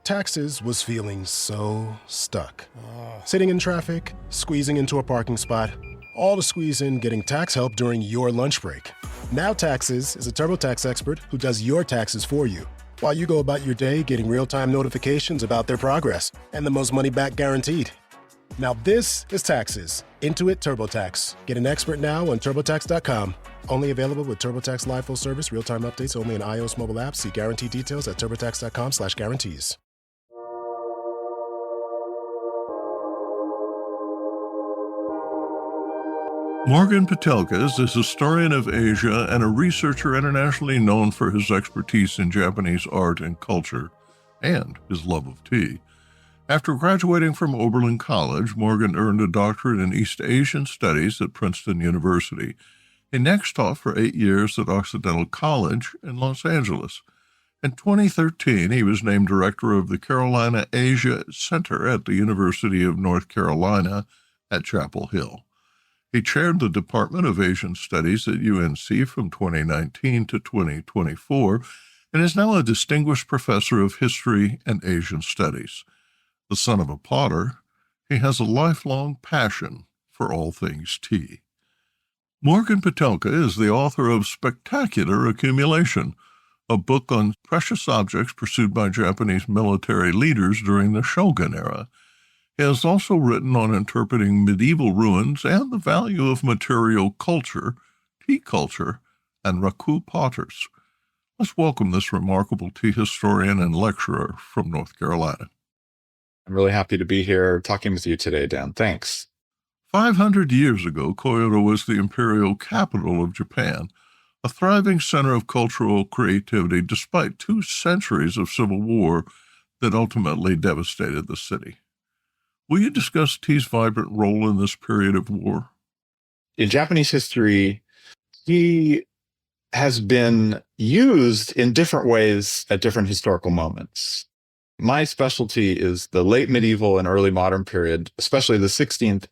Taxes was feeling so stuck. Sitting in traffic, squeezing into a parking spot, all to squeeze in getting tax help during your lunch break. Now Taxes is a TurboTax expert who does your taxes for you, while you go about your day getting real-time notifications about their progress and the most money back guaranteed. Now this is Taxes. Intuit TurboTax. Get an expert now on TurboTax.com. Only available with TurboTax Live Full Service, real-time updates only in iOS mobile apps. See guarantee details at TurboTax.com/guarantees. Morgan Pitelka is a historian of Asia and a researcher internationally known for his expertise in Japanese art and culture and his love of tea. After graduating from Oberlin College, Morgan earned a doctorate in East Asian Studies at Princeton University. He next taught for 8 years at Occidental College in Los Angeles. In 2013, he was named director of the Carolina Asia Center at the University of North Carolina at Chapel Hill. He chaired the Department of Asian Studies at UNC from 2019 to 2024 and is now a distinguished professor of history and Asian studies. The son of a potter, he has a lifelong passion for all things tea. Morgan Pitelka is the author of Spectacular Accumulation, a book on precious objects pursued by Japanese military leaders during the Shogun era. He has also written on interpreting medieval ruins and the value of material culture, tea culture, and raku potters. Let's welcome this remarkable tea historian and lecturer from North Carolina. I'm really happy to be here talking with you today, Dan. Thanks. 500 years ago, Kyoto was the imperial capital of Japan, a thriving center of cultural creativity despite 2 centuries of civil war that ultimately devastated the city. Will you discuss tea's vibrant role in this period of war? In Japanese history, tea has been used in different ways at different historical moments. My specialty is the late medieval and early modern period, especially the 16th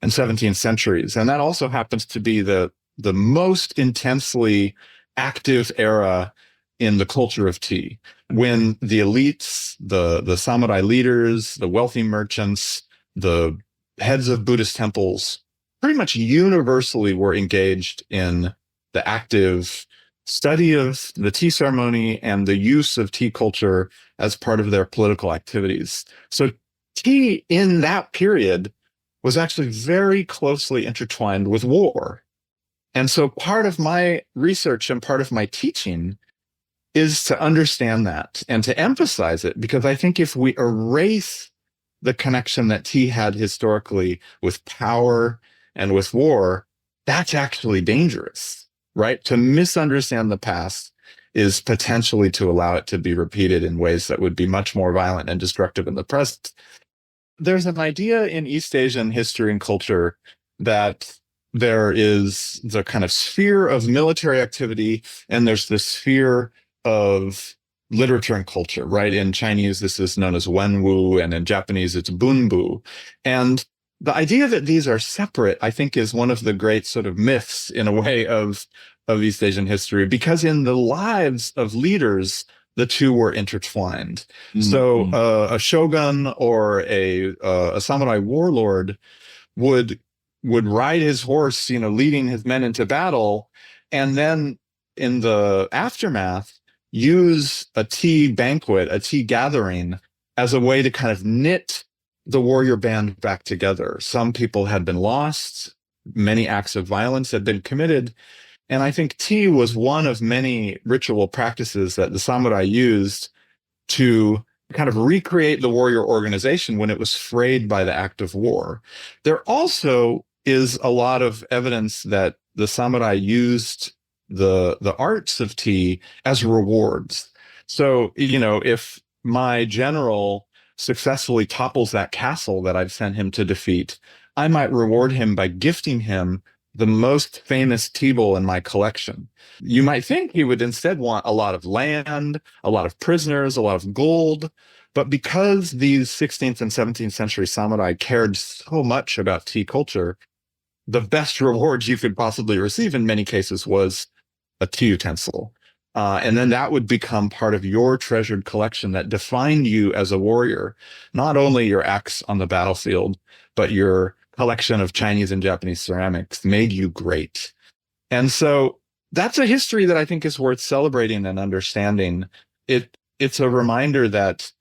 and 17th centuries. And that also happens to be the most intensely active era in the culture of tea, when the elites, the samurai leaders, the wealthy merchants, the heads of Buddhist temples, pretty much universally were engaged in the active study of the tea ceremony and the use of tea culture as part of their political activities. So tea in that period was actually very closely intertwined with war. And so part of my research and part of my teaching is to understand that and to emphasize it, because I think if we erase the connection that tea had historically with power and with war, that's actually dangerous, right? To misunderstand the past is potentially to allow it to be repeated in ways that would be much more violent and destructive in the present. There's an idea in East Asian history and culture that there is the kind of sphere of military activity, and there's the sphere of literature and culture, right? In Chinese, this is known as wenwu, and in Japanese, it's bunbu. And the idea that these are separate, I think, is one of the great sort of myths, in a way, of East Asian history, because in the lives of leaders, the two were intertwined. Mm-hmm. So a shogun or a samurai warlord would ride his horse, leading his men into battle, and then in the aftermath, use a tea banquet, a tea gathering, as a way to kind of knit the warrior band back together. Some people had been lost, many acts of violence had been committed, and I think tea was one of many ritual practices that the samurai used to kind of recreate the warrior organization when it was frayed by the act of war. There also is a lot of evidence that the samurai used the arts of tea as rewards. So, if my general successfully topples that castle that I've sent him to defeat, I might reward him by gifting him the most famous tea bowl in my collection. You might think he would instead want a lot of land, a lot of prisoners, a lot of gold. But because these 16th and 17th century samurai cared so much about tea culture, the best reward you could possibly receive in many cases was a tea utensil. And then that would become part of your treasured collection that defined you as a warrior, not only your axe on the battlefield, but your collection of Chinese and Japanese ceramics made you great. And so that's a history that I think is worth celebrating and understanding. It's a reminder that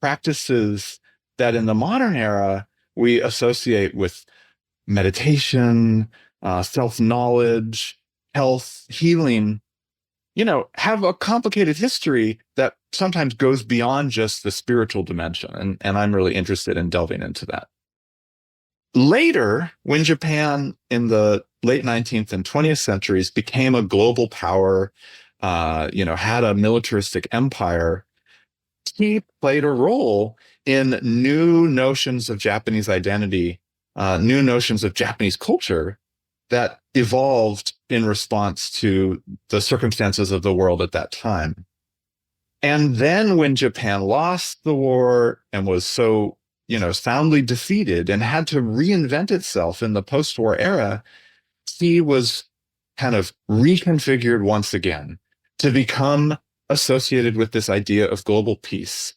practices that in the modern era we associate with meditation, self-knowledge, health, healing, have a complicated history that sometimes goes beyond just the spiritual dimension. And I'm really interested in delving into that. Later, when Japan in the late 19th and 20th centuries became a global power, had a militaristic empire, tea played a role in new notions of Japanese identity, new notions of Japanese culture that evolved in response to the circumstances of the world at that time. And then when Japan lost the war and was so, soundly defeated and had to reinvent itself in the post-war era, tea was kind of reconfigured once again to become associated with this idea of global peace.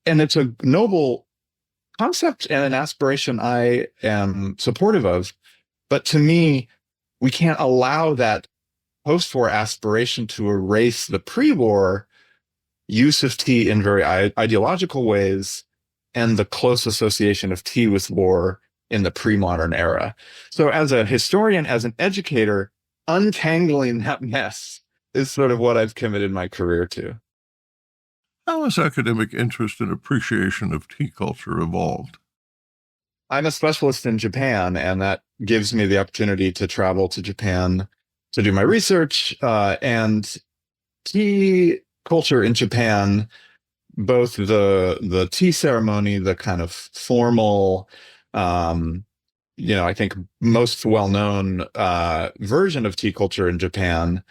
And it's a noble concept and an aspiration I am supportive of. But to me, we can't allow that post-war aspiration to erase the pre-war use of tea in very ideological ways and the close association of tea with war in the pre-modern era. So as a historian, as an educator, untangling that mess is sort of what I've committed my career to. How has academic interest and appreciation of tea culture evolved? I'm a specialist in Japan, and that gives me the opportunity to travel to Japan to do my research. And tea culture in Japan, both the tea ceremony, the kind of formal, I think most well-known version of tea culture in Japan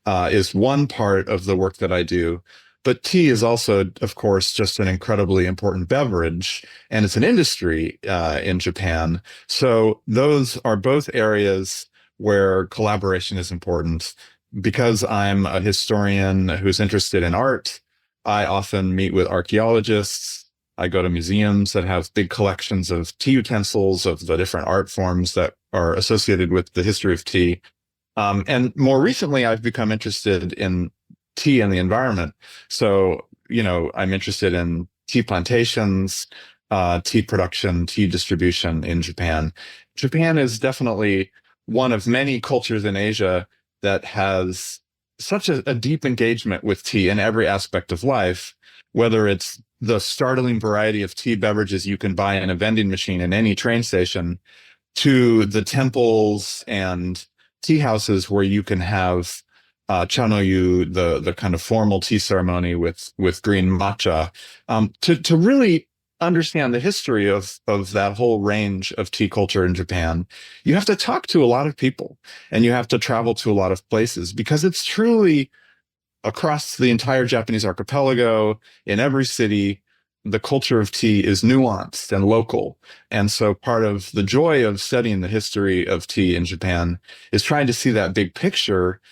is one part of the work that I do. But tea is also, of course, just an incredibly important beverage, and it's an industry in Japan. So those are both areas where collaboration is important. Because I'm a historian who's interested in art, I often meet with archaeologists. I go to museums that have big collections of tea utensils, of the different art forms that are associated with the history of tea. And more recently, I've become interested in tea and the environment. So, I'm interested in tea plantations, tea production, tea distribution in Japan. Japan is definitely one of many cultures in Asia that has such a deep engagement with tea in every aspect of life, whether it's the startling variety of tea beverages you can buy in a vending machine in any train station, to the temples and tea houses where you can have Chanoyu, the kind of formal tea ceremony with green matcha, to really understand the history of that whole range of tea culture in Japan. You have to talk to a lot of people, and you have to travel to a lot of places, because it's truly across the entire Japanese archipelago, in every city, the culture of tea is nuanced and local. And so part of the joy of studying the history of tea in Japan is trying to see that big picture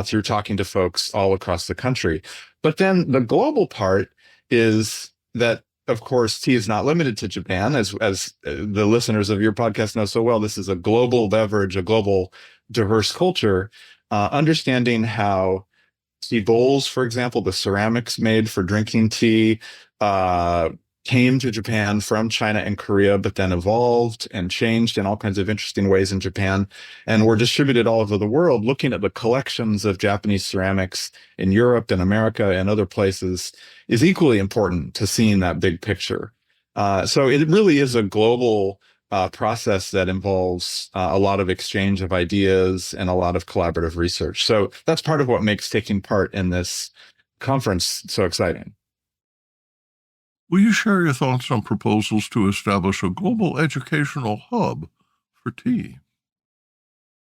through talking to folks all across the country. But then the global part is that, of course, tea is not limited to Japan. As the listeners of your podcast know so well, this is a global beverage, a global diverse culture. Understanding how tea bowls, for example, the ceramics made for drinking tea, came to Japan from China and Korea, but then evolved and changed in all kinds of interesting ways in Japan, and were distributed all over the world. Looking at the collections of Japanese ceramics in Europe and America and other places is equally important to seeing that big picture. So it really is a global process that involves a lot of exchange of ideas and a lot of collaborative research. So that's part of what makes taking part in this conference so exciting. Will you share your thoughts on proposals to establish a global educational hub for tea?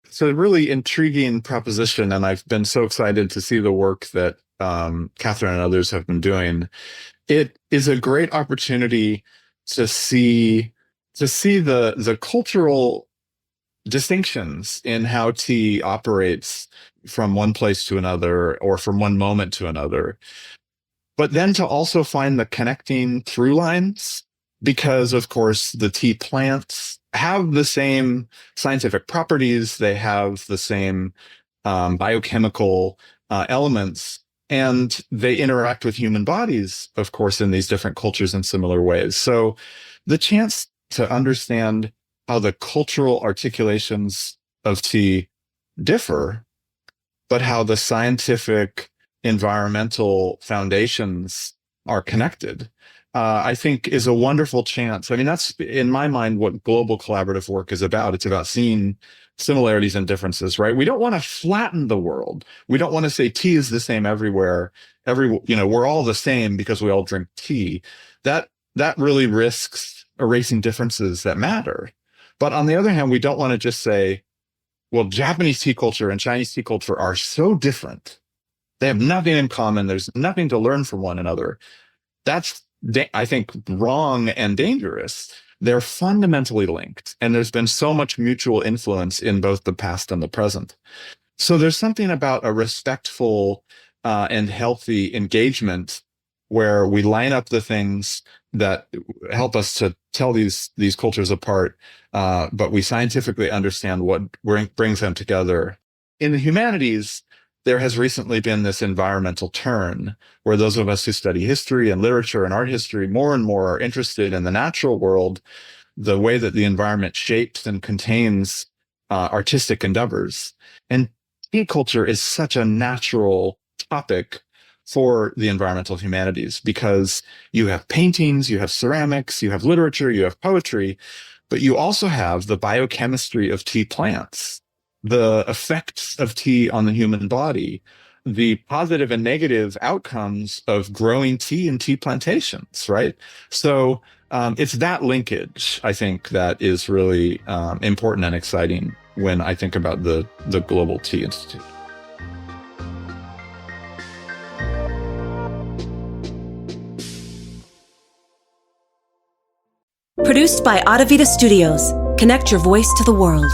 It's a really intriguing proposition, and I've been so excited to see the work that Catherine and others have been doing. It is a great opportunity to see the cultural distinctions in how tea operates from one place to another or from one moment to another, but then to also find the connecting through lines, because of course the tea plants have the same scientific properties, they have the same biochemical elements, and they interact with human bodies, of course, in these different cultures in similar ways. So the chance to understand how the cultural articulations of tea differ, but how the scientific environmental foundations are connected, I think is a wonderful chance. I mean, that's in my mind what global collaborative work is about. It's about seeing similarities and differences, right? We don't want to flatten the world. We don't want to say tea is the same everywhere. We're all the same because we all drink tea. That really risks erasing differences that matter. But on the other hand, we don't want to just say, well, Japanese tea culture and Chinese tea culture are so different. They have nothing in common. There's nothing to learn from one another. That's, I think, wrong and dangerous. They're fundamentally linked, and there's been so much mutual influence in both the past and the present. So there's something about a respectful and healthy engagement where we line up the things that help us to tell these cultures apart, but we scientifically understand what brings them together. In the humanities, there has recently been this environmental turn where those of us who study history and literature and art history more and more are interested in the natural world, the way that the environment shapes and contains artistic endeavors. And tea culture is such a natural topic for the environmental humanities because you have paintings, you have ceramics, you have literature, you have poetry, but you also have the biochemistry of tea plants, the effects of tea on the human body, the positive and negative outcomes of growing tea and tea plantations, right? So it's that linkage, I think, that is really important and exciting when I think about the Global Tea Institute. Produced by Adavita Studios. Connect your voice to the world.